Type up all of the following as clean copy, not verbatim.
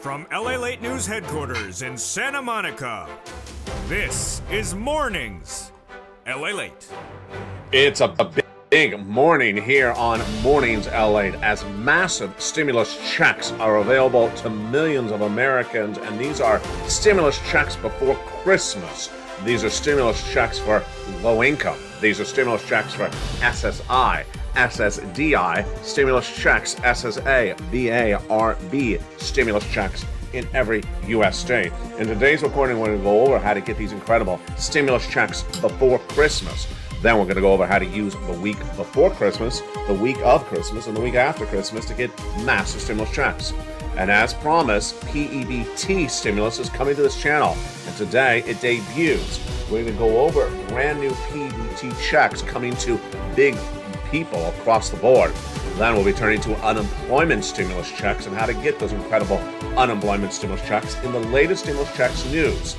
From LALATE News headquarters in Santa Monica, this is Mornings LALATE. It's a big morning here on Mornings LALATE as massive stimulus checks are available to millions of Americans, and these are stimulus checks before Christmas. These are stimulus checks for low income. These are stimulus checks for SSI, SSDI, stimulus checks, SSA, VA, RB, stimulus checks in every U.S. state. In today's recording, we're going to go over how to get these incredible stimulus checks before Christmas. Then we're going to go over how to use the week before Christmas, the week of Christmas, and the week after Christmas to get massive stimulus checks. And as promised, PEBT stimulus is coming to this channel, and today it debuts. We're going to go over brand new PEBT checks coming to big people across the board. Then we'll be turning to unemployment stimulus checks and how to get those incredible unemployment stimulus checks in the latest stimulus checks news.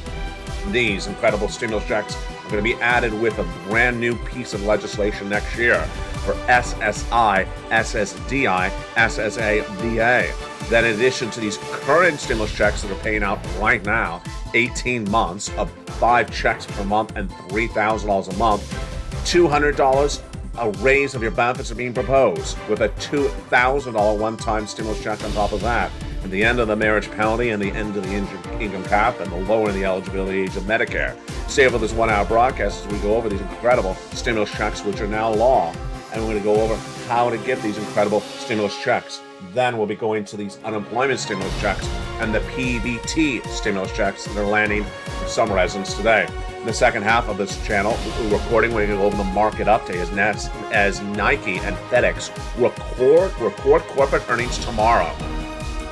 These incredible stimulus checks are going to be added with a brand new piece of legislation next year for SSI, SSDI, SSA, VA. Then in addition to these current stimulus checks that are paying out right now, 18 months of 5 checks per month and $3,000 a month, $200 a raise of your benefits are being proposed with a $2,000 one-time stimulus check on top of that. And the end of the marriage penalty and the end of the income cap and the lowering the eligibility age of Medicare. Stay for this 1-hour broadcast as we go over these incredible stimulus checks, which are now law. And we're going to go over how to get these incredible stimulus checks. Then we'll be going to these unemployment stimulus checks and the PEBT stimulus checks that are landing for some residents today. In the second half of this channel, we're recording. We're going to go over the market update as Nike and FedEx record corporate earnings tomorrow.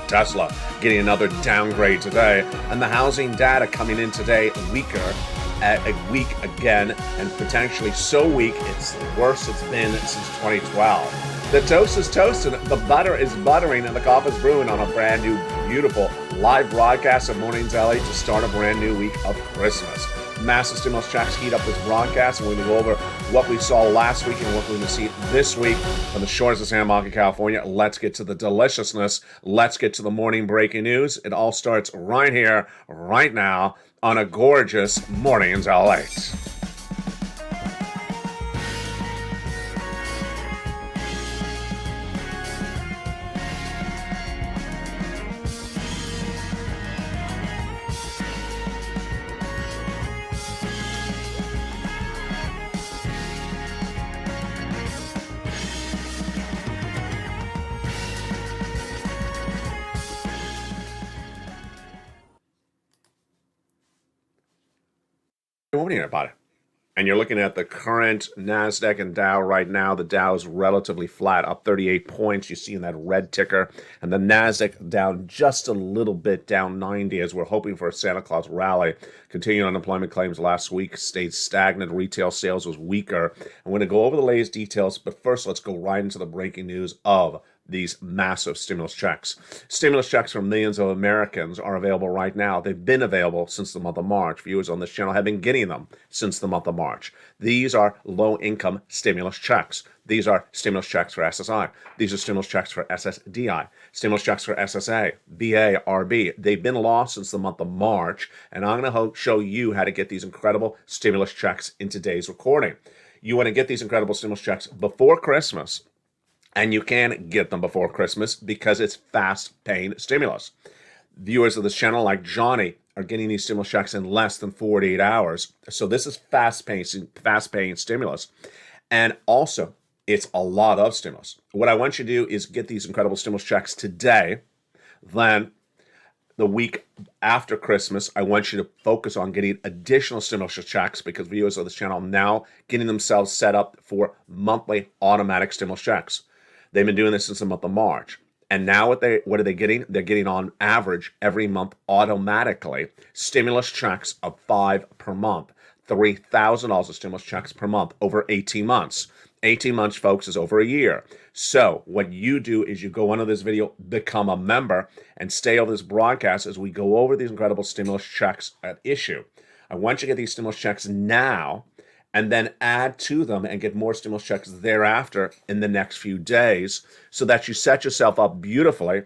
Tesla getting another downgrade today, and the housing data coming in today weaker, a week again, and potentially so weak it's the worst it's been since 2012. The toast is toasted, the butter is buttering, and the coffee is brewing on a brand new, beautiful live broadcast of Mornings LA to start a brand new week of Christmas. Massive stimulus checks heat up this broadcast, and we're going to go over what we saw last week and what we're going to see this week on the shores of Santa Monica, California. Let's get to the deliciousness. Let's get to the morning breaking news. It all starts right here, right now, on a gorgeous Mornings LA. Good morning, everybody. And you're looking at the current NASDAQ and Dow right now. The Dow is relatively flat, up 38 points. You see in that red ticker. And the NASDAQ down just a little bit, down 90, as we're hoping for a Santa Claus rally. Continuing unemployment claims last week stayed stagnant. Retail sales was weaker. I'm going to go over the latest details, but first let's go right into the breaking news of these massive stimulus checks. Stimulus checks for millions of Americans are available right now. They've been available since the month of March. Viewers on this channel have been getting them since the month of March. These are low-income stimulus checks. These are stimulus checks for SSI. These are stimulus checks for SSDI. Stimulus checks for SSA, VA, RB. They've been lost since the month of March, and I'm going to show you how to get these incredible stimulus checks in today's recording. You want to get these incredible stimulus checks before Christmas, and you can get them before Christmas because it's fast-paying stimulus. Viewers of this channel, like Johnny, are getting these stimulus checks in less than 48 hours. So this is fast-paying stimulus. And also, it's a lot of stimulus. What I want you to do is get these incredible stimulus checks today. Then the week after Christmas, I want you to focus on getting additional stimulus checks because viewers of this channel are now getting themselves set up for monthly automatic stimulus checks. They've been doing this since the month of March. And now what are they getting? They're getting on average every month automatically stimulus checks of 5 per month, $3,000 of stimulus checks per month over 18 months. 18 months, folks, is over a year. So what you do is you go under this video, become a member, and stay over this broadcast as we go over these incredible stimulus checks at issue. I want you to get these stimulus checks now and then add to them and get more stimulus checks thereafter in the next few days so that you set yourself up beautifully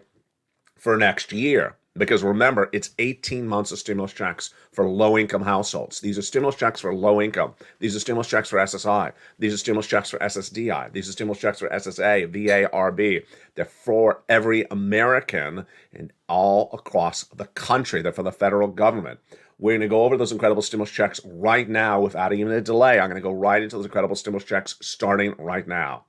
for next year. Because remember, it's 18 months of stimulus checks for low-income households. These are stimulus checks for low income. These are stimulus checks for SSI. These are stimulus checks for SSDI. These are stimulus checks for SSA, VA, RB. They're for every American and all across the country. They're for the federal government. We're going to go over those incredible stimulus checks right now without even a delay. I'm going to go right into those incredible stimulus checks starting right now.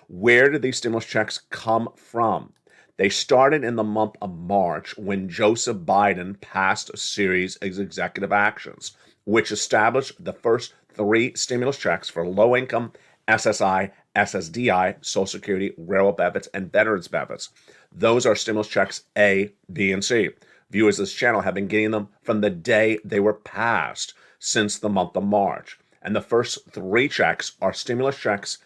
Where did these stimulus checks come from? They started in the month of March when Joseph Biden passed a series of executive actions, which established the first 3 stimulus checks for low-income, SSI, SSDI, Social Security, railroad benefits, and veterans benefits. Those are stimulus checks A, B, and C. Viewers of this channel have been getting them from the day they were passed since the month of March. And the first 3 checks are stimulus checks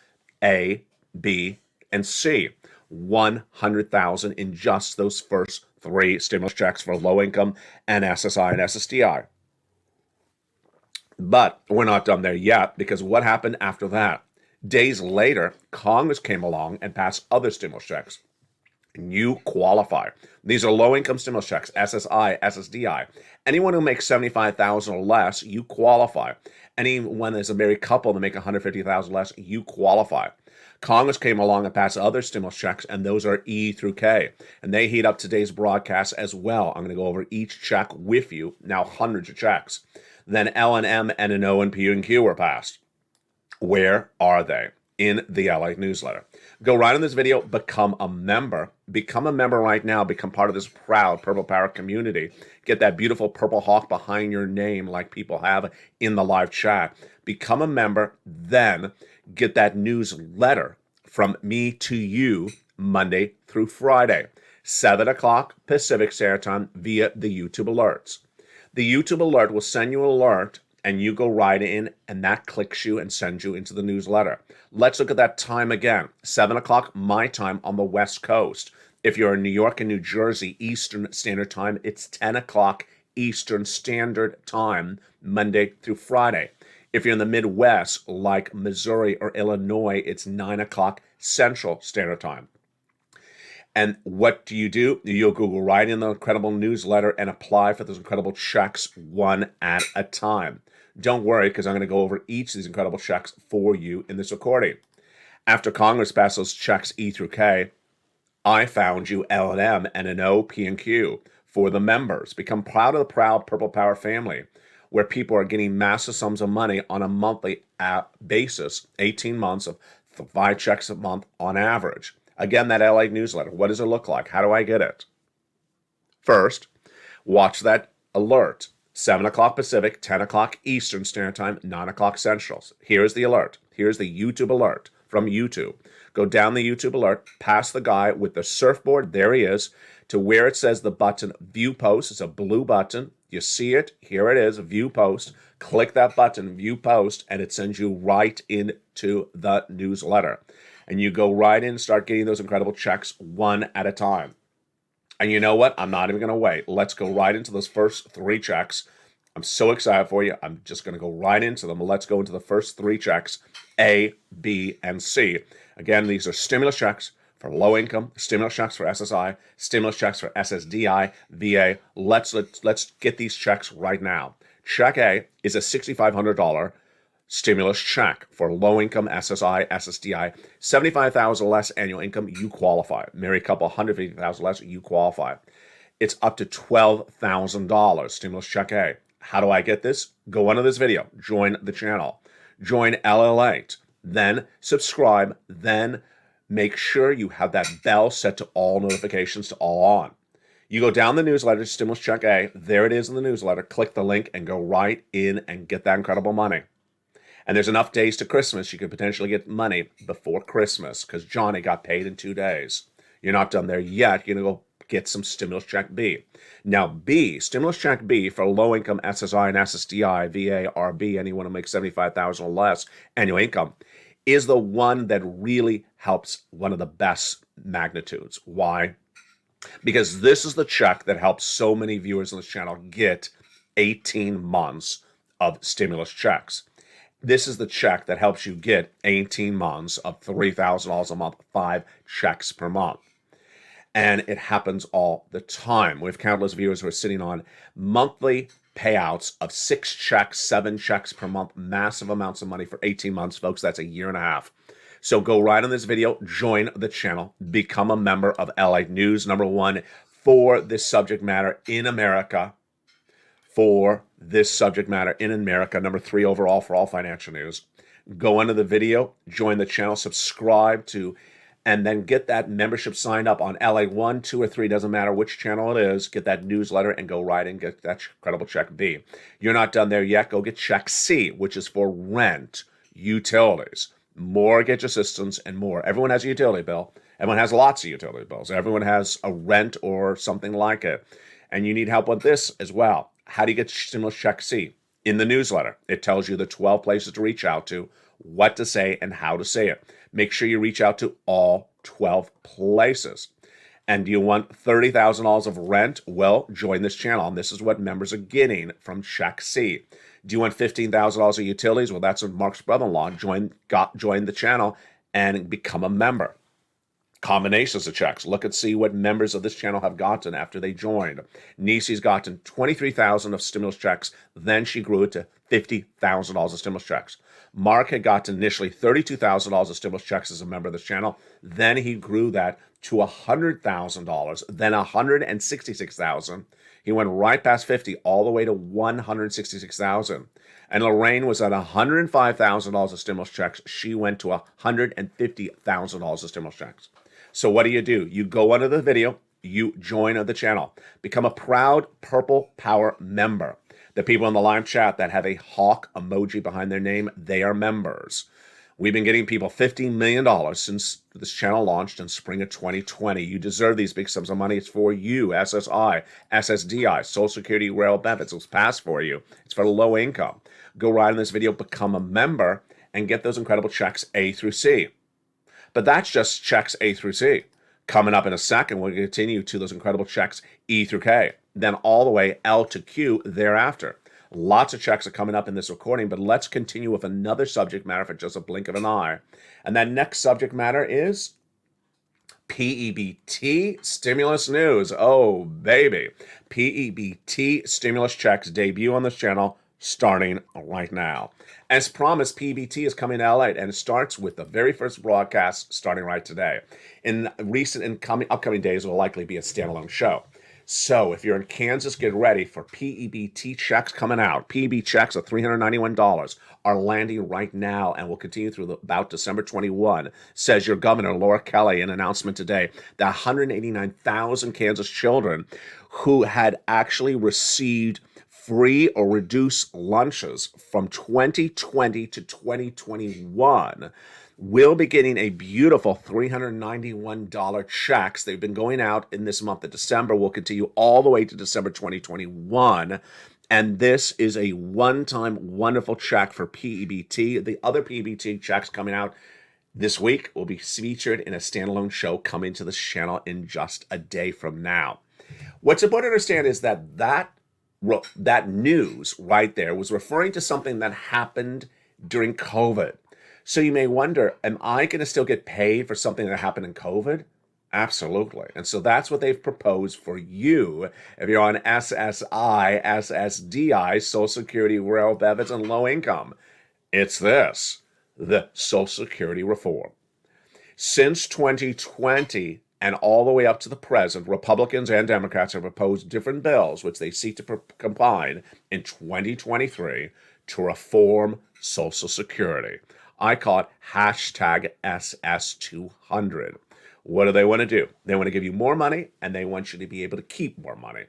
A, B, and C. 100,000 in just those first 3 stimulus checks for low income and SSI and SSDI. But we're not done there yet, because what happened after that? Days later, Congress came along and passed other stimulus checks. You qualify. These are low-income stimulus checks, SSI, SSDI. Anyone who makes $75,000 or less, you qualify. Anyone that's a married couple that make $150,000 less, you qualify. Congress came along and passed other stimulus checks, and those are E through K. And they heat up today's broadcast as well. I'm going to go over each check with you, now hundreds of checks. Then L and M, N and O, and P and Q were passed. Where are they? In the LA newsletter. Go right in this video, become a member. Become a member right now. Become part of this proud Purple Power community. Get that beautiful purple hawk behind your name like people have in the live chat. Become a member, then get that newsletter from me to you Monday through Friday, 7 o'clock Pacific Standard Time via the YouTube alerts. The YouTube alert will send you an alert, and you go right in, and that clicks you and sends you into the newsletter. Let's look at that time again. 7 o'clock my time on the West Coast. If you're in New York and New Jersey Eastern Standard Time, it's 10 o'clock Eastern Standard Time, Monday through Friday. If you're in the Midwest, like Missouri or Illinois, it's 9 o'clock Central Standard Time. And what do? You'll go right in the incredible newsletter and apply for those incredible checks one at a time. Don't worry, because I'm going to go over each of these incredible checks for you in this recording. After Congress passed those checks E through K, I found you L and M, N and O, P and Q for the members. Become proud of the proud Purple Power family, where people are getting massive sums of money on a monthly basis, 18 months of 5 checks a month on average. Again, that LA newsletter, what does it look like? How do I get it? First, watch that alert. 7 o'clock Pacific, 10 o'clock Eastern Standard Time, 9 o'clock Central. Here's the alert. Here's the YouTube alert from YouTube. Go down the YouTube alert, past the guy with the surfboard, there he is, to where it says the button View Post. It's a blue button. You see it, here it is, View Post. Click that button, View Post, and it sends you right into the newsletter. And you go right in and start getting those incredible checks one at a time. And you know what? I'm not even going to wait. Let's go right into those first 3 checks. I'm so excited for you. I'm just going to go right into them. Let's go into the first 3 checks, A, B, and C. Again, these are stimulus checks for low income, stimulus checks for SSI, stimulus checks for SSDI, VA. Let's get these checks right now. Check A is a $6,500 stimulus check for low-income SSI, SSDI, $75,000 less annual income, you qualify. Married couple, $150,000 less, you qualify. It's up to $12,000, stimulus check A. How do I get this? Go under this video, join the channel, join LALATE, then subscribe, then make sure you have that bell set to all notifications to all on. You go down the newsletter, stimulus check A, there it is in the newsletter, click the link and go right in and get that incredible money. And there's enough days to Christmas, you could potentially get money before Christmas, because Johnny got paid in 2 days. You're not done there yet. You're going to go get some stimulus check B. Now, B, stimulus check B for low-income SSI and SSDI, VA, RB, anyone who makes $75,000 or less annual income, is the one that really helps, one of the best magnitudes. Why? Because this is the check that helps so many viewers on this channel get 18 months of stimulus checks. This is the check that helps you get 18 months of $3,000 a month, 5 checks per month. And it happens all the time. We have countless viewers who are sitting on monthly payouts of 6 checks, 7 checks per month, massive amounts of money for 18 months, folks. That's a year and a half. So go right on this video, join the channel, become a member of LA News, #1 for this subject matter in America. For this subject matter in America, #3 overall for all financial news. Go under the video, join the channel, subscribe to, and then get that membership signed up on LA 1, 2, or 3, doesn't matter which channel it is. Get that newsletter and go right and get that credible check B. You're not done there yet. Go get check C, which is for rent, utilities, mortgage assistance, and more. Everyone has a utility bill. Everyone has lots of utility bills. Everyone has a rent or something like it. And you need help with this as well. How do you get stimulus check C? In the newsletter, it tells you the 12 places to reach out to, what to say, and how to say it. Make sure you reach out to all 12 places. And do you want $30,000 of rent? Well, join this channel. And this is what members are getting from check C. Do you want $15,000 of utilities? Well, that's what Mark's brother-in-law join the channel and become a member. Combinations of checks. Look and see what members of this channel have gotten after they joined. Nisi's gotten $23,000 of stimulus checks. Then she grew it to $50,000 of stimulus checks. Mark had gotten initially $32,000 of stimulus checks as a member of this channel. Then he grew that to $100,000, then $166,000. He went right past 50, all the way to $166,000. And Lorraine was at $105,000 of stimulus checks. She went to $150,000 of stimulus checks. So what do? You go under the video, you join the channel, become a proud Purple Power member. The people in the live chat that have a hawk emoji behind their name, they are members. We've been getting people $15 million since this channel launched in spring of 2020. You deserve these big sums of money. It's for you. SSI, SSDI, Social Security, rail benefits. It's passed for you. It's for low income. Go right in this video, become a member, and get those incredible checks A through C. But that's just checks A through C. Coming up in a second, we'll continue to those incredible checks E through K, then all the way L to Q thereafter. Lots of checks are coming up in this recording, but let's continue with another subject matter for just a blink of an eye. And that next subject matter is PEBT stimulus news. Oh, baby. PEBT stimulus checks debut on this channel starting right now. As promised, PEBT is coming to LA, and it starts with the very first broadcast starting right today. In recent and upcoming days, it will likely be a standalone show. So if you're in Kansas, get ready for PEBT checks coming out. PEBT checks of $391 are landing right now and will continue through about December 21, says your governor, Laura Kelly, in an announcement today that 189,000 Kansas children who had actually received free or reduced lunches from 2020 to 2021 will be getting a beautiful $391 checks. They've been going out in this month of December, will continue all the way to December 2021. And this is a one-time wonderful check for PEBT. The other PEBT checks coming out this week will be featured in a standalone show coming to this channel in just a day from now. What's important to understand is that news right there was referring to something that happened during COVID. So you may wonder, am I going to still get paid for something that happened in COVID? Absolutely. And so that's what they've proposed for you if you're on SSI, SSDI, Social Security, rail benefits, and low income. It's this, the Social Security reform. Since 2020 and all the way up to the present, Republicans and Democrats have proposed different bills which they seek to combine in 2023 to reform Social Security. I call it hashtag SS200. What do they want to do? They want to give you more money, and they want you to be able to keep more money.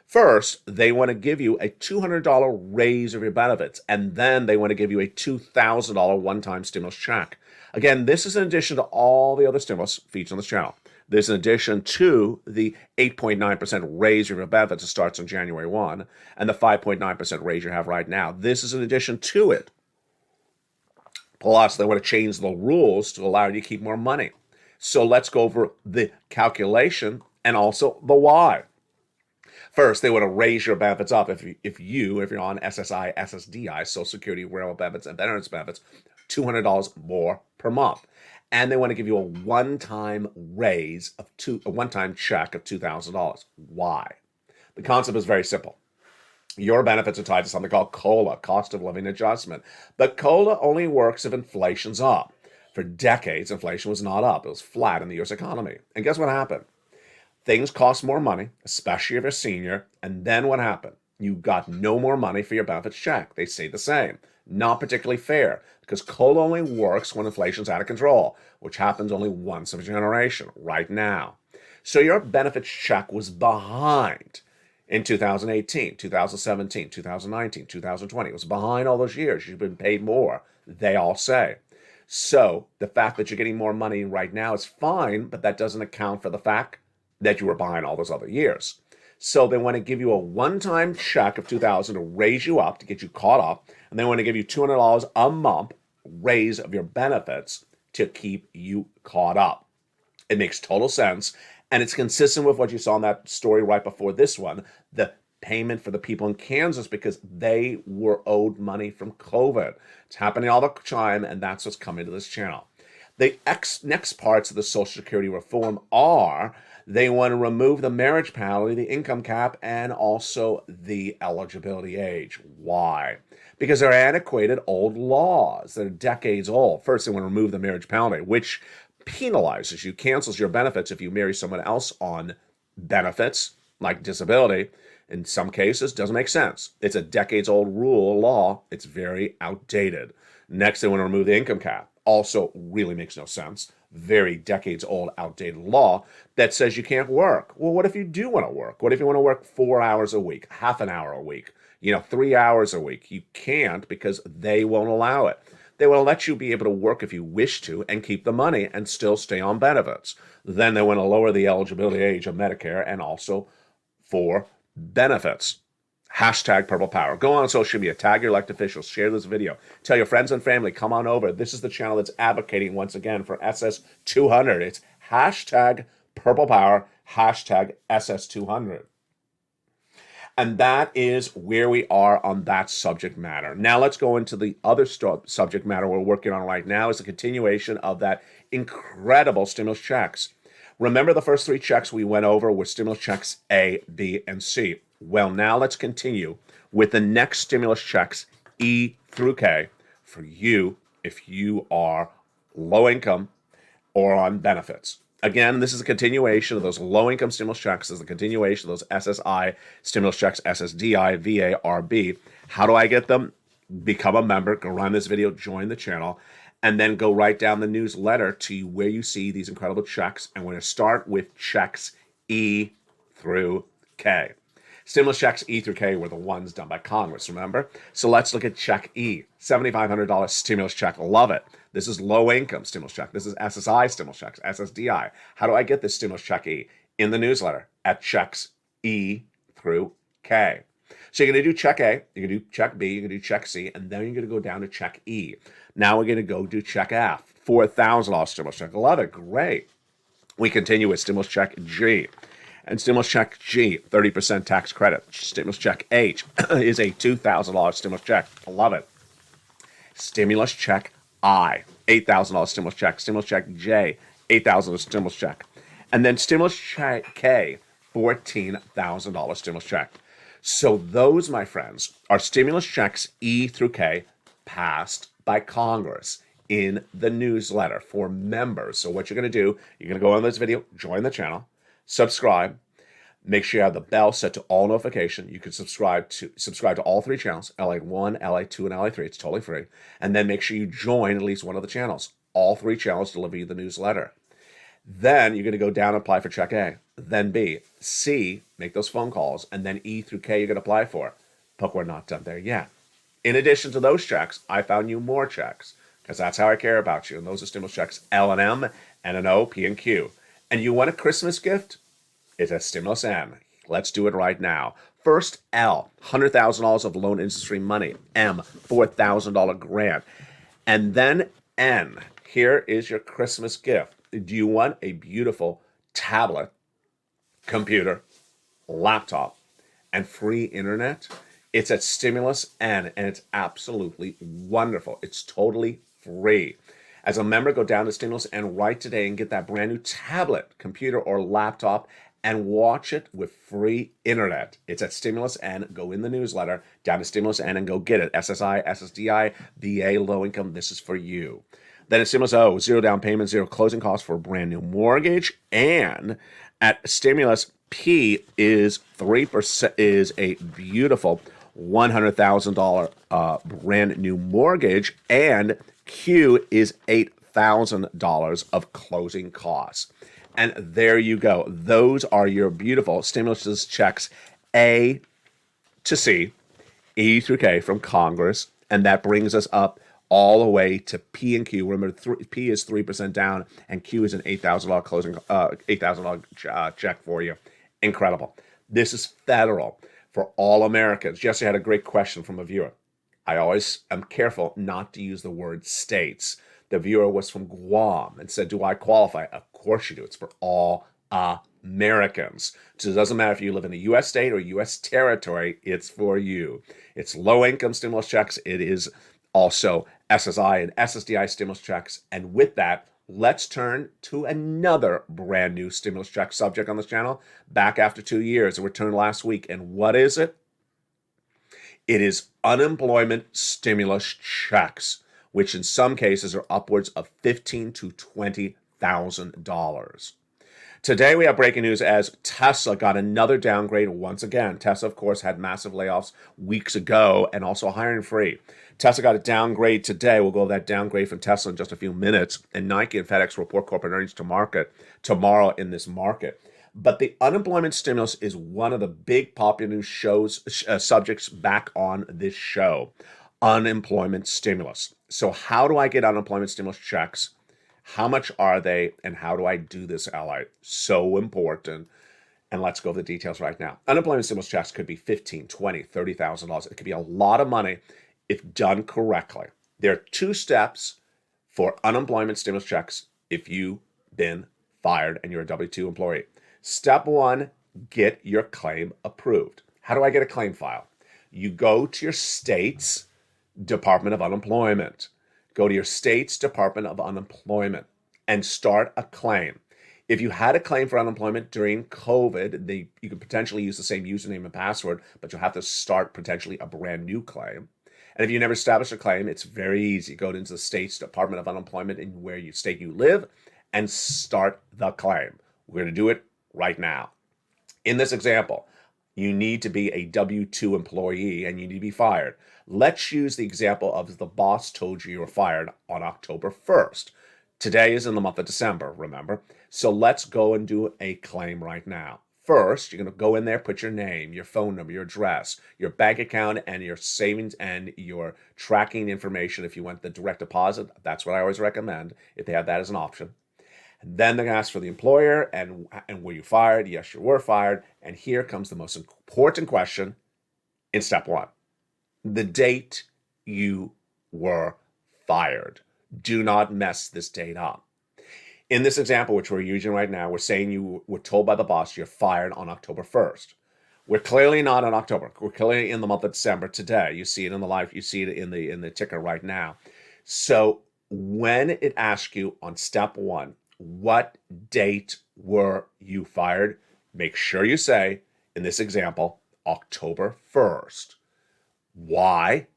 First, they want to give you a $200 raise of your benefits, and then they want to give you a $2,000 one-time stimulus check. Again, this is in addition to all the other stimulus featured on this channel. This is in addition to the 8.9% raise of your benefits that starts on January 1, and the 5.9% raise you have right now. This is in addition to it. Plus, they want to change the rules to allow you to keep more money. So let's go over the calculation and also the why. First, they want to raise your benefits up if you're on SSI, SSDI, Social Security, rail benefits, and veterans benefits, $200 more per month. And they want to give you a one-time raise of a one-time check of $2,000. Why? The concept is very simple. Your benefits are tied to something called COLA, cost of living adjustment. But COLA only works if inflation's up. For decades, inflation was not up. It was flat in the U.S. economy. And guess what happened? Things cost more money, especially if you're a senior. And then what happened? You got no more money for your benefits check. They stayed the same. Not particularly fair, because COLA only works when inflation's out of control, which happens only once a generation, right now. So your benefits check was behind in 2018, 2017, 2019, 2020. It was behind all those years. You've been paid more, they all say. So the fact that you're getting more money right now is fine, but that doesn't account for the fact that you were behind all those other years. So they want to give you a one-time check of $2,000 to raise you up, to get you caught up, and they want to give you $200 a month raise of your benefits to keep you caught up. It makes total sense, and it's consistent with what you saw in that story right before this one, the payment for the people in Kansas, because they were owed money from COVID. It's happening all the time, and that's what's coming to this channel. The next parts of the Social Security reform are they want to remove the marriage penalty, the income cap, and also the eligibility age. Why? Because they're antiquated old laws. They're decades old. First, they want to remove the marriage penalty, which penalizes you, cancels your benefits if you marry someone else on benefits, like disability. In some cases, doesn't make sense. It's a decades-old rule, law. It's very outdated. Next, they want to remove the income cap. Also really makes no sense. Very decades-old, outdated law that says you can't work. Well, what if you do want to work? What if you want to work 4 hours a week, half an hour a week, 3 hours a week? You can't, because they won't allow it. They will let you be able to work if you wish to and keep the money and still stay on benefits. Then they want to lower the eligibility age of Medicare and also for benefits. Hashtag Purple Power. Go on social media, tag your elected officials, share this video, tell your friends and family, come on over. This is the channel that's advocating once again for SS200. It's hashtag Purple Power, hashtag SS200. And that is where we are on that subject matter. Now let's go into the other subject matter we're working on right now, is a continuation of that incredible stimulus checks. Remember, the first 3 checks we went over were stimulus checks A, B, and C. Well, now let's continue with the next stimulus checks, E through K, for you if you are low income or on benefits. Again, this is a continuation of those low-income stimulus checks. This is a continuation of those SSI stimulus checks, SSDI, VA, RB. How do I get them? Become a member, go run this video, join the channel, and then go write down the newsletter to where you see these incredible checks. And we're going to start with checks E through K. Stimulus checks E through K were the ones done by Congress, remember? So let's look at check E, $7,500 stimulus check. Love it. This is low-income stimulus check. This is SSI stimulus checks, SSDI. How do I get this stimulus check E? In the newsletter at checks E through K. So you're going to do check A, you're going to do check B, you're going to do check C, and then you're going to go down to check E. Now we're going to go do check F, $4,000 stimulus check. Love it. Great. We continue with stimulus check G. And stimulus check G, 30% tax credit. Stimulus check H is a $2,000 stimulus check. Love it. Stimulus check I, $8,000 stimulus check. Stimulus check J, $8,000 stimulus check. And then stimulus check K, $14,000 stimulus check. So those, my friends, are stimulus checks E through K passed by Congress in the newsletter for members. So what you're going to do, you're going to go on this video, join the channel, subscribe, make sure you have the bell set to all notification. You can subscribe to all 3 channels, LA1, LA2, and LA3. It's totally free. And then make sure you join at least one of the channels. All 3 channels deliver you the newsletter. Then you're going to go down and apply for check A. Then B. C, make those phone calls. And then E through K you're going to apply for. But we're not done there yet. In addition to those checks, I found you more checks, because that's how I care about you. And those are stimulus checks L and M, N and O, P and Q. And you want a Christmas gift? It's a stimulus N. Let's do it right now. First, L, $100,000 of loan industry money. M, $4,000 grant. And then N, here is your Christmas gift. Do you want a beautiful tablet, computer, laptop, and free internet? It's at Stimulus N, and it's absolutely wonderful. It's totally free. As a member, go down to Stimulus and write today and get that brand new tablet, computer, or laptop and watch it with free internet. It's at Stimulus N. Go in the newsletter, down to Stimulus N and go get it. SSI, SSDI, VA, low income, this is for you. Then at Stimulus O, 0 down payment, 0 closing costs for a brand new mortgage. And at Stimulus P is 3%, is a beautiful $100,000 brand new mortgage. And Q is $8,000 of closing costs. And there you go. Those are your beautiful stimulus checks A to C, E through K from Congress. And that brings us up all the way to P and Q. Remember, P is 3% down, and Q is an $8,000 closing, $8,000 check for you. Incredible. This is federal for all Americans. Jesse had a great question from a viewer. I always am careful not to use the word states. The viewer was from Guam and said, do I qualify? Of course you do. It's for all Americans. So it doesn't matter if you live in a U.S. state or U.S. territory, it's for you. It's low-income stimulus checks. It is also SSI and SSDI stimulus checks. And with that, let's turn to another brand new stimulus check subject on this channel. Back after 2 years, it returned last week. And what is it? It is unemployment stimulus checks, which in some cases are upwards of $15,000 to $20,000. Today we have breaking news as Tesla got another downgrade once again. Tesla, of course, had massive layoffs weeks ago and also hiring free. Tesla got a downgrade today. We'll go over that downgrade from Tesla in just a few minutes. And Nike and FedEx report corporate earnings to market tomorrow in this market. But the unemployment stimulus is one of the big popular news subjects back on this show. Unemployment stimulus. So how do I get unemployment stimulus checks? How much are they? And how do I do this, Ally? So important. And let's go over the details right now. Unemployment stimulus checks could be $15,000, $20,000, $30,000. It could be a lot of money if done correctly. There are 2 steps for unemployment stimulus checks if you've been fired and you're a W-2 employee. Step 1, get your claim approved. How do I get a claim file? You go to your state's Department of Unemployment. Go to your state's Department of Unemployment and start a claim. If you had a claim for unemployment during COVID, you could potentially use the same username and password, but you'll have to start potentially a brand new claim. And if you never established a claim, it's very easy. Go into the state's Department of Unemployment in where you state you live and start the claim. We're going to do it right now. In this example, you need to be a W-2 employee and you need to be fired. Let's use the example of the boss told you were fired on October 1st. Today is in the month of December, remember? So let's go and do a claim right now. First, you're going to go in there, put your name, your phone number, your address, your bank account, and your savings and your tracking information. If you want the direct deposit, that's what I always recommend if they have that as an option. And then they're going to ask for the employer and were you fired? Yes, you were fired. And here comes the most important question in step 1. The date you were fired. Do not mess this date up. In this example, which we're using right now, we're saying you were told by the boss you're fired on October 1st. We're clearly not in October. We're clearly in the month of December today. You see it in the live, you see it in the ticker right now. So when it asks you on step 1, what date were you fired? Make sure you say, in this example, October 1st. Why?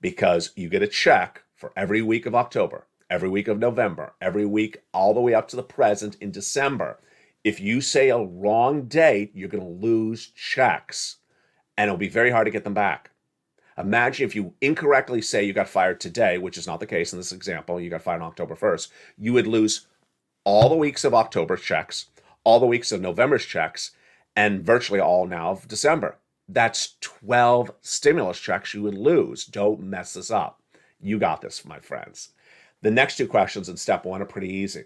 Because you get a check for every week of October, every week of November, every week all the way up to the present in December. If you say a wrong date, you're going to lose checks, and it'll be very hard to get them back. Imagine if you incorrectly say you got fired today, which is not the case in this example, you got fired on October 1st, you would lose all the weeks of October checks, all the weeks of November's checks, and virtually all now of December. That's 12 stimulus checks you would lose. Don't mess this up. You got this, my friends. The next 2 questions in step 1 are pretty easy.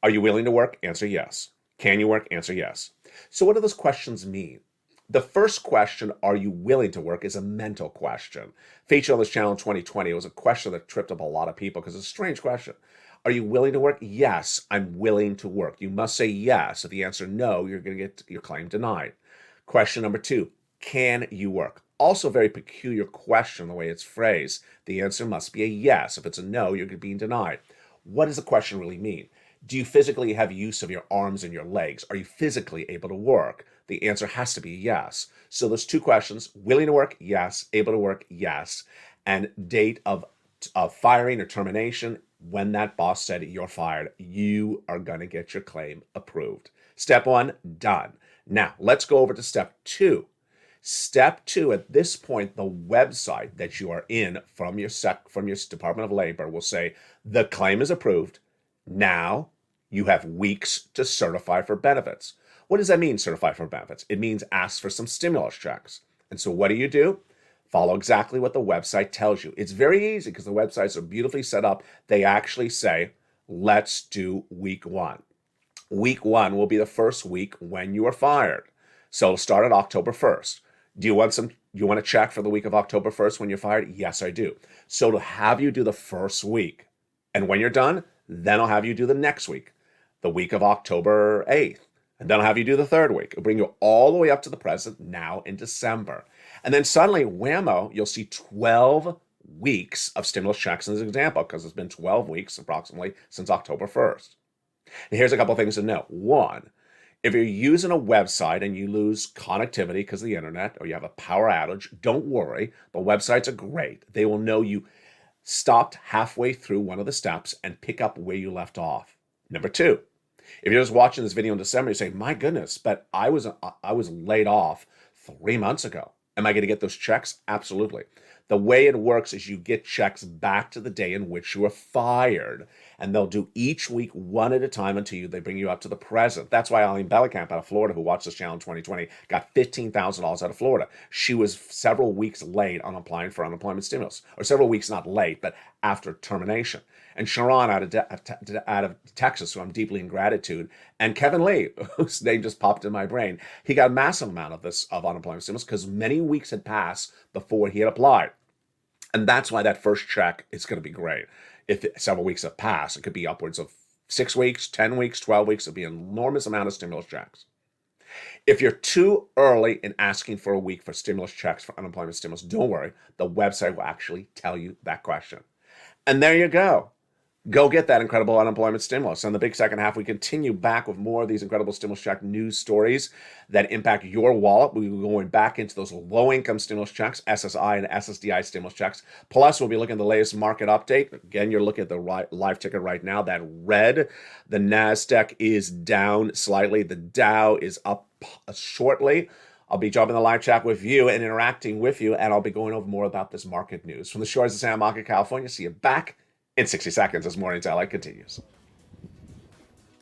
Are you willing to work? Answer yes. Can you work? Answer yes. So what do those questions mean? The first question, are you willing to work, is a mental question. Featured on this channel in 2020, it was a question that tripped up a lot of people because it's a strange question. Are you willing to work? Yes, I'm willing to work. You must say yes. If you answer no, you're going to get your claim denied. Question number 2, can you work? also a very peculiar question the way it's phrased. The answer must be a yes. If it's a no, you're being denied. What does the question really mean? Do you physically have use of your arms and your legs? Are you physically able to work? The answer has to be yes. So there's two questions: willing to work, yes; able to work, yes; and date of firing or termination. When that boss said you're fired, you are going to get your claim approved. Step one, done. Now let's go over to step two. Step two, at this point, the website that you are in from your Department of Labor will say the claim is approved. Now you have weeks to certify for benefits. What does that mean, certify for benefits? It means ask for some stimulus checks. And so what do? Follow exactly what the website tells you. It's very easy because the websites are beautifully set up. They actually say, let's do week one. Week one will be the first week when you are fired. So it'll start on October 1st. Do you want a check for the week of October 1st when you're fired? Yes, I do. So it'll have you do the first week. And when you're done, then I'll have you do the next week, the week of October 8th. And then I'll have you do the third week. It'll bring you all the way up to the present, now in December. And then suddenly, whammo, you'll see 12 weeks of stimulus checks in this example, because it's been 12 weeks approximately since October 1st. And here's a couple things to know. One, if you're using a website and you lose connectivity because of the internet, or you have a power outage, don't worry. The websites are great. They will know you stopped halfway through one of the steps and pick up where you left off. Number two, if you're just watching this video in December, you say, my goodness, but I was laid off 3 months ago. Am I going to get those checks? Absolutely. The way it works is you get checks back to the day in which you were fired, and they'll do each week one at a time until they bring you up to the present. That's why Eileen Bellicamp out of Florida, who watched this channel in 2020, got $15,000 out of Florida. She was several weeks late on applying for unemployment stimulus, or several weeks not late, but after termination. And Sharon out of Texas, who I'm deeply in gratitude, and Kevin Lee, whose name just popped in my brain, he got a massive amount of unemployment stimulus because many weeks had passed before he had applied. And that's why that first check is going to be great. If several weeks have passed, it could be upwards of 6 weeks, 10 weeks, 12 weeks. It'll be an enormous amount of stimulus checks. If you're too early in asking for a week for stimulus checks for unemployment stimulus, don't worry. The website will actually tell you that question. And there you go. Go get that incredible unemployment stimulus. And the big second half, we continue back with more of these incredible stimulus check news stories that impact your wallet. We'll be going back into those low-income stimulus checks, SSI and SSDI stimulus checks. Plus, we'll be looking at the latest market update. Again, you're looking at the live ticker right now, that red. The NASDAQ is down slightly. The Dow is up shortly. I'll be jumping in the live chat with you and interacting with you, and I'll be going over more about this market news. From the shores of Santa Monica, California, see you back in 60 seconds as Morning's LA continues.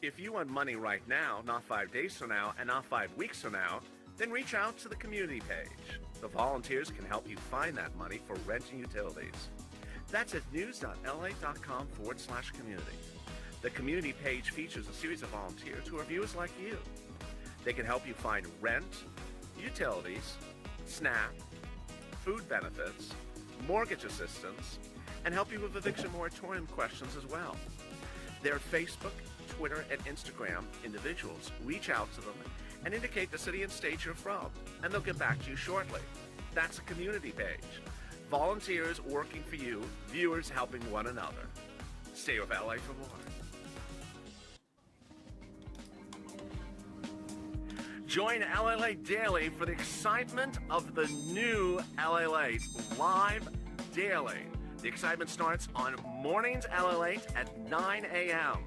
If you want money right now, not 5 days from now, and not 5 weeks from now, then reach out to the community page. The volunteers can help you find that money for rent and utilities. That's at news.la.com/community. The community page features a series of volunteers who are viewers like you. They can help you find rent, utilities, SNAP, food benefits, mortgage assistance, and help you with eviction moratorium questions as well. Their Facebook, Twitter, and Instagram individuals reach out to them and indicate the city and state you're from, and they'll get back to you shortly. That's a community page. Volunteers working for you, viewers helping one another. Stay with LA for more. Join LALATE Daily for the excitement of the new LALATE live daily. The excitement starts on Mornings LALATE at 9 a.m.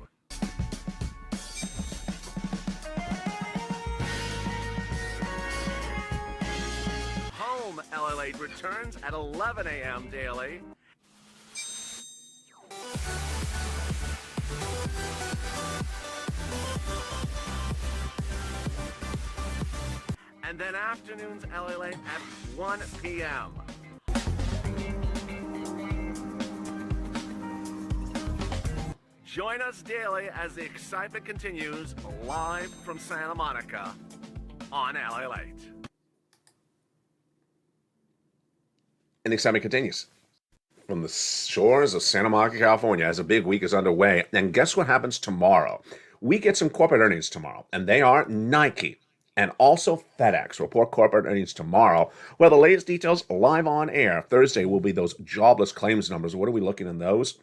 Home LALATE returns at 11 a.m. daily. And then afternoons LALATE at 1 p.m. Join us daily as the excitement continues live from Santa Monica on LALATE. And the excitement continues. From the shores of Santa Monica, California, as a big week is underway. And guess what happens tomorrow? We get some corporate earnings tomorrow, and they are Nike, And also FedEx report corporate earnings tomorrow. Well, the latest details live on air. Thursday will be those jobless claims numbers. What are we looking in those?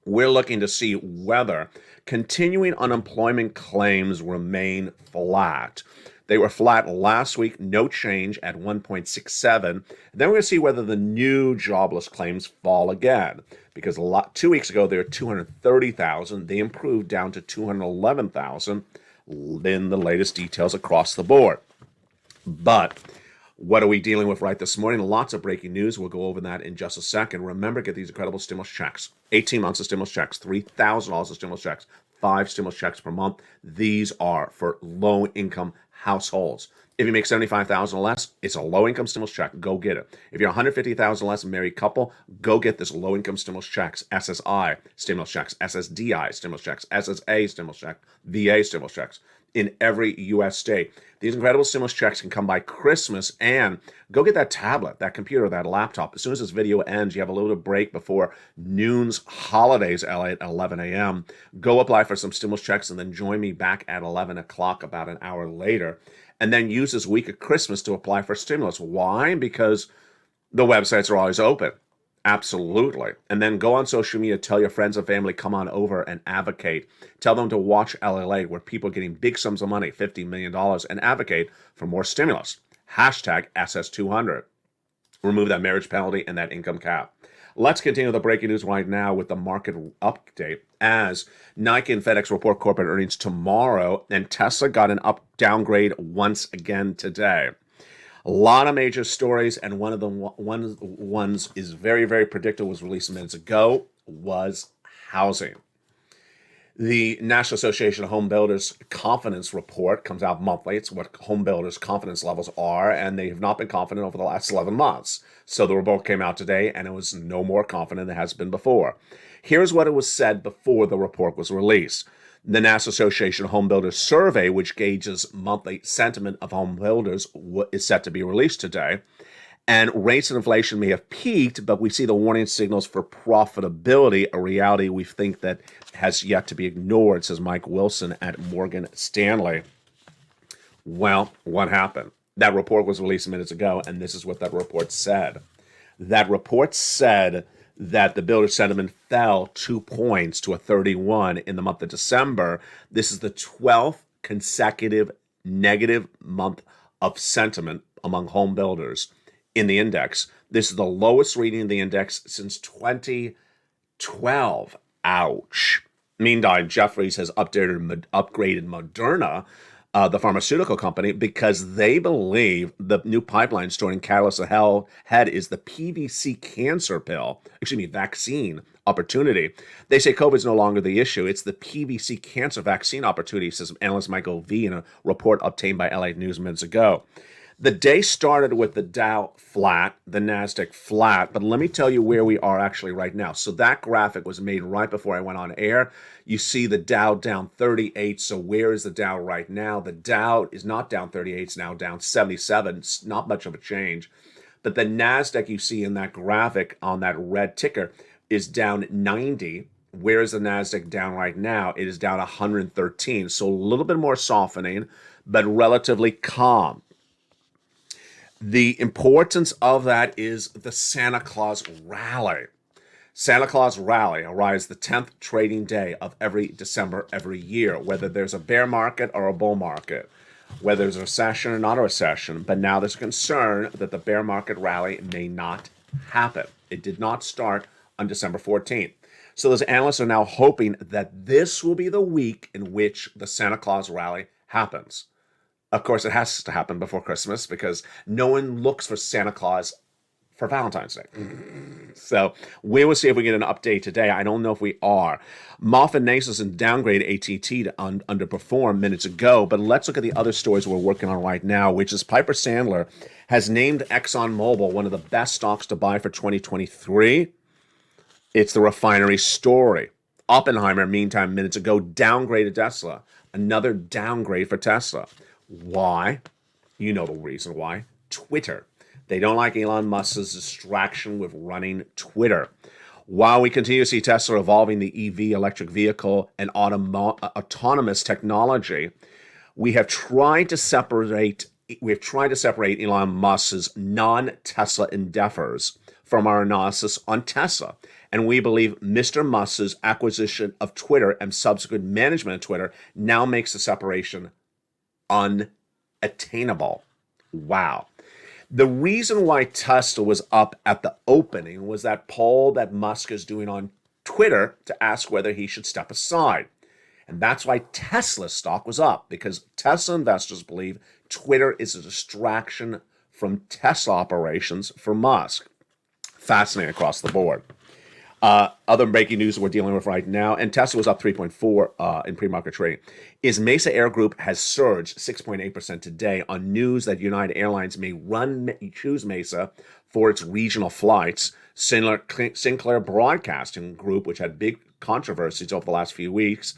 We're looking to see whether continuing unemployment claims remain flat. They were flat last week, no change at 1.67. Then we're going to see whether the new jobless claims fall again. Because 2 weeks ago, they were 230,000. They improved down to 211,000 in the latest details across the board. But what are we dealing with right this morning? Lots of breaking news. We'll go over that in just a second. Remember, get these incredible stimulus checks. 18 months of stimulus checks, $3,000 of stimulus checks, 5 stimulus checks per month. These are for low-income households. If you make $75,000 or less, it's a low-income stimulus check. Go get it. If you're $150,000 or less, a married couple, go get this low-income stimulus checks, SSI stimulus checks, SSDI stimulus checks, SSA stimulus check, VA stimulus checks in every U.S. state. These incredible stimulus checks can come by Christmas, and go get that tablet, that computer, that laptop. As soon as this video ends, you have a little break before noon's holidays, LA, at 11 a.m. Go apply for some stimulus checks and then join me back at 11 o'clock, about an hour later. And then use this week of Christmas to apply for stimulus. Why? Because the websites are always open. Absolutely. And then go on social media, tell your friends and family, come on over and advocate. Tell them to watch LALATE, where people are getting big sums of money, $50 million, and advocate for more stimulus. Hashtag SS200. Remove that marriage penalty and that income cap. Let's continue the breaking news right now with the market update, as Nike and FedEx report corporate earnings tomorrow, and Tesla got an downgrade once again today. A lot of major stories, and one of the ones is very, very predictable, was released minutes ago, was housing. The National Association of Home Builders Confidence Report comes out monthly. It's what home builders' confidence levels are, and they have not been confident over the last 11 months. So the report came out today, and it was no more confident than it has been before. Here's what it was said before the report was released. The National Association of Home Builders survey, which gauges monthly sentiment of home builders, is set to be released today. And rates and inflation may have peaked, but we see the warning signals for profitability, a reality we think that has yet to be ignored, says Mike Wilson at Morgan Stanley. Well, what happened? That report was released minutes ago, and this is what that report said. That report said that the builder sentiment fell 2 points to a 31 in the month of December. This is the 12th consecutive negative month of sentiment among home builders in the index. This is the lowest reading in the index since 2012. Ouch. Meanwhile, Jefferies has upgraded Moderna, the pharmaceutical company, because they believe the new pipeline storing catalyst ahead is the PVC vaccine opportunity. They say COVID is no longer the issue. It's the PVC cancer vaccine opportunity, says analyst Michael V in a report obtained by LA News minutes ago. The day started with the Dow flat, the NASDAQ flat, but let me tell you where we are actually right now. So that graphic was made right before I went on air. You see the Dow down 38. So where is the Dow right now? The Dow is not down 38. It's now down 77. It's not much of a change. But the NASDAQ you see in that graphic on that red ticker is down 90. Where is the NASDAQ down right now? It is down 113. So a little bit more softening, but relatively calm. The importance of that is the Santa Claus rally. Santa Claus rally arrives the 10th trading day of every December every year, whether there's a bear market or a bull market, whether there's a recession or not a recession. But now there's concern that the bear market rally may not happen. It did not start on December 14th. So those analysts are now hoping that this will be the week in which the Santa Claus rally happens. Of course, it has to happen before Christmas because no one looks for Santa Claus for Valentine's Day. So we will see if we get an update today. I don't know if we are. MoffettNathanson downgrade AT&T to underperform minutes ago, but let's look at the other stories we're working on right now, which is Piper Sandler has named ExxonMobil one of the best stocks to buy for 2023. It's the refinery story. Oppenheimer, meantime, minutes ago, downgraded Tesla. Another downgrade for Tesla. Why? You know the reason why. Twitter. They don't like Elon Musk's distraction with running Twitter. While we continue to see Tesla evolving the EV, electric vehicle, and autonomous technology, we have tried to separate Elon Musk's non-Tesla endeavors from our analysis on Tesla. And we believe Mr. Musk's acquisition of Twitter and subsequent management of Twitter now makes the separation unattainable. Wow. The reason why Tesla was up at the opening was that poll that Musk is doing on Twitter to ask whether he should step aside. And that's why Tesla stock was up, because Tesla investors believe Twitter is a distraction from Tesla operations for Musk. Fascinating across the board. Other breaking news we're dealing with right now, and Tesla was up 3.4 in pre-market trading, is Mesa Air Group has surged 6.8% today on news that United Airlines may choose Mesa for its regional flights. Sinclair Broadcasting Group, which had big controversies over the last few weeks,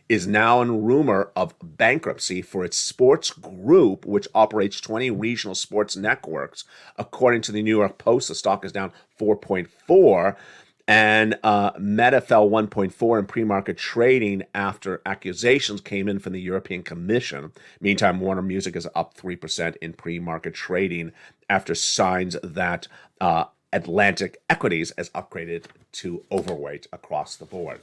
is now in rumor of bankruptcy for its sports group, which operates 20 regional sports networks. According to the New York Post, the stock is down 4.4%. And Meta fell 1.4 in pre-market trading after accusations came in from the European Commission. Meantime, Warner Music is up 3% in pre-market trading after signs that Atlantic Equities has upgraded to overweight across the board.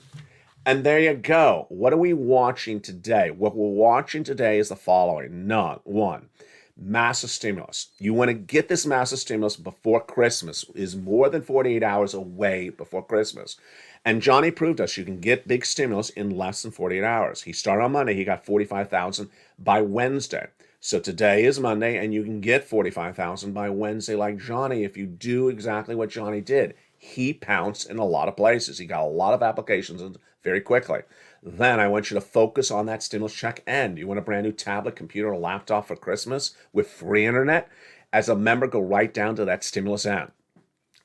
And there you go. What are we watching today? What we're watching today is the following. One, massive stimulus. You want to get this massive stimulus before Christmas. Is more than 48 hours away before Christmas. And Johnny proved us you can get big stimulus in less than 48 hours. He started on Monday. He got 45,000 by Wednesday. So today is Monday, and you can get 45,000 by Wednesday like Johnny if you do exactly what Johnny did. He pounced in a lot of places. He got a lot of applications very quickly. Then I want you to focus on that stimulus check end. You want a brand new tablet, computer, or laptop for Christmas with free internet? As a member, go right down to that stimulus end.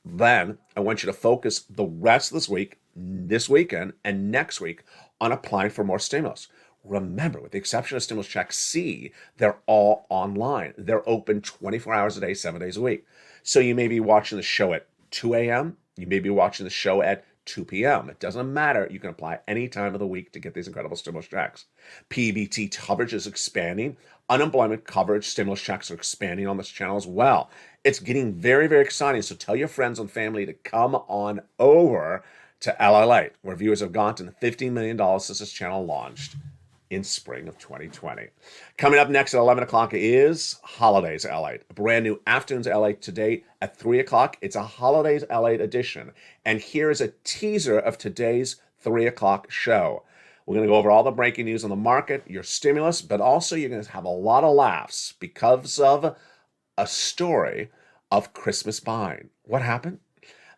Then I want you to focus the rest of this week, this weekend, and next week on applying for more stimulus. Remember, with the exception of Stimulus Check C, they're all online. They're open 24 hours a day, 7 days a week. So you may be watching the show at 2 a.m. You may be watching the show at 2 p.m. It doesn't matter. You can apply any time of the week to get these incredible stimulus checks. PBT coverage is expanding. Unemployment coverage stimulus checks are expanding on this channel as well. It's getting very, very exciting. So tell your friends and family to come on over to LALATE, where viewers have gone to the $15 million since this channel launched in spring of 2020. Coming up next at 11 o'clock is Holidays LA. A brand new Afternoons LA today at 3 o'clock. It's a Holidays LA edition. And here is a teaser of today's 3 o'clock show. We're going to go over all the breaking news on the market, your stimulus, but also you're going to have a lot of laughs because of a story of Christmas buying. What happened?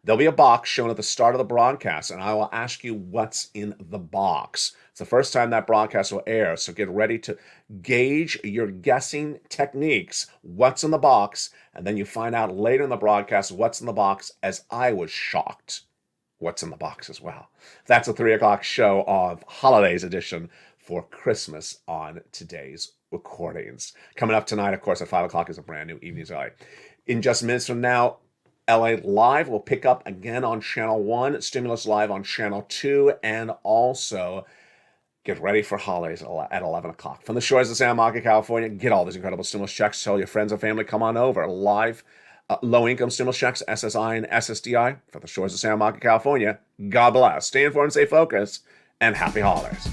There'll be a box shown at the start of the broadcast, and I will ask you what's in the box. It's the first time that broadcast will air, so get ready to gauge your guessing techniques, what's in the box, and then you find out later in the broadcast what's in the box, as I was shocked what's in the box as well. That's a 3 o'clock show of Holidays edition for Christmas on today's recordings. Coming up tonight, of course, at 5 o'clock is a brand new Evenings LA. In just minutes from now, LA Live will pick up again on Channel 1, Stimulus Live on Channel 2, and also get ready for holidays at 11 o'clock. From the shores of Santa Monica, California, get all these incredible stimulus checks. Tell your friends and family, come on over. Live low-income stimulus checks, SSI and SSDI, from the shores of Santa Monica, California. God bless. Stay informed, stay focused, and happy holidays.